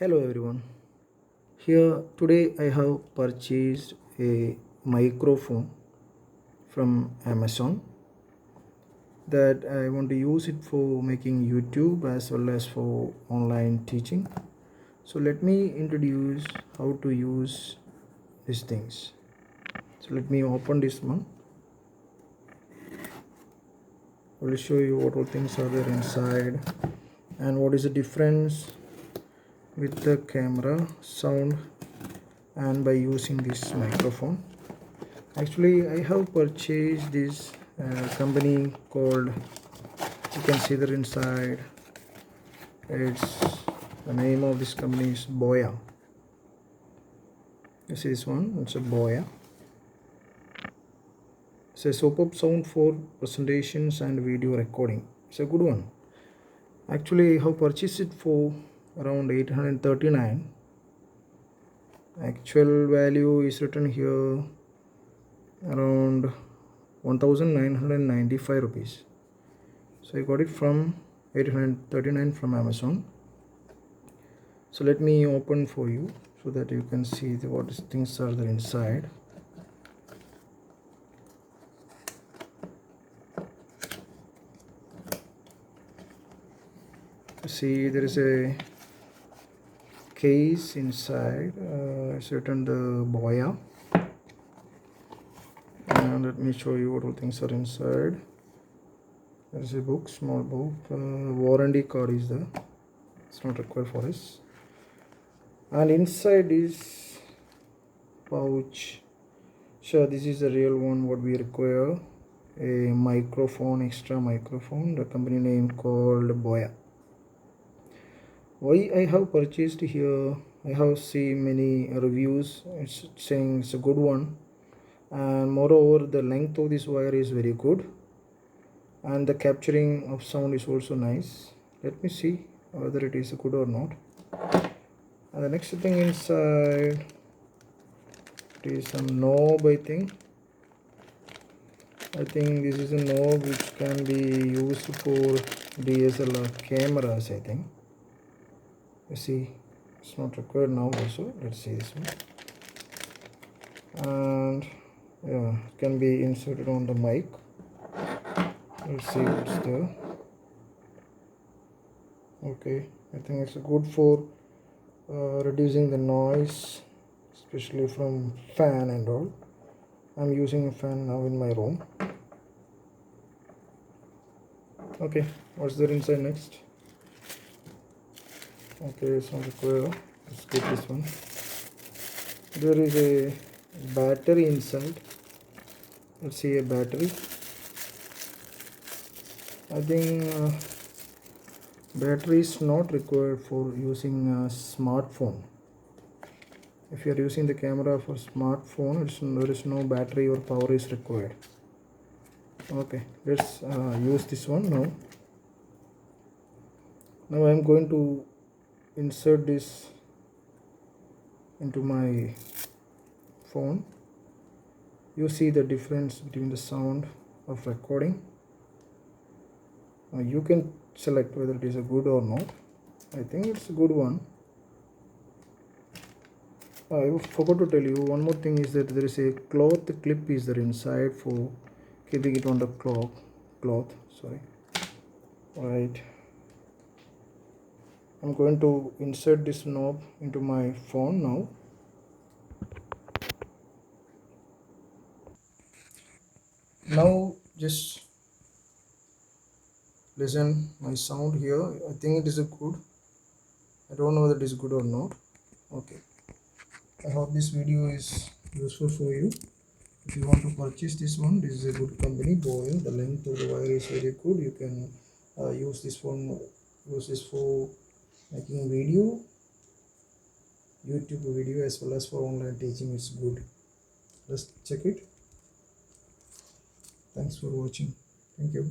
Hello everyone. Here today I have purchased a microphone from Amazon that I want to use it for making YouTube as well as for online teaching. So let me introduce how to use these things. So let me open this one. I will show you what all things are there inside and what is the difference with the camera, sound, and by using this microphone. Actually, I have purchased this company called, you can see there inside, it's the name of this company is Boya. You see this one, it's a Boya. It's a superb sound for presentations and video recording. It's a good one. Actually, I have purchased it for around 839. Actual value is written here around 1995 rupees. So I got it from 839 from Amazon. So let me open for you so that you can see what things are there inside. See, there is a case inside. It's written the Boya. And let me show you what all things are inside. There is a book, small book. Warranty card is there. It's not required for us. And inside is pouch. Sure, this is the real one what we require. A microphone, extra microphone. The company name called Boya. Why I have purchased here? I have seen many reviews. It's saying it's a good one. And moreover, the length of this wire is very good. And the capturing of sound is also nice. Let me see whether it is good or not. And the next thing inside, it is some knob. I think this is a knob which can be used for DSLR cameras. I think you see it's not required now also. Let's see this one. And yeah, it can be inserted on the mic. Let's see what's there. Okay, I think it's good for reducing the noise, especially from fan and all. I'm using a fan now in my room. Okay, what's there inside next? Okay, it's not required. Let's get this one. There is a battery inside. Let's see a battery. I think battery is not required for using a smartphone. If you are using the camera for smartphone, there is no battery or power is required. Okay, let's use this one now. Now I am going to insert this into my phone. You see the difference between the sound of recording. You can select whether it is a good or not. I think it's a good one. I forgot to tell you one more thing is that there is a cloth clip is there inside for keeping it on the cloth. Sorry. Right. I'm going to insert this knob into my phone now. Now just listen my sound here. I think it is a good. I don't know whether it is good or not. Okay. I hope this video is useful for you. If you want to purchase this one, this is a good company, Boya. The length of the wire is very good. You can use this for making video, YouTube video, as well as for online teaching. It's good. Let's check it. Thanks for watching. Thank you.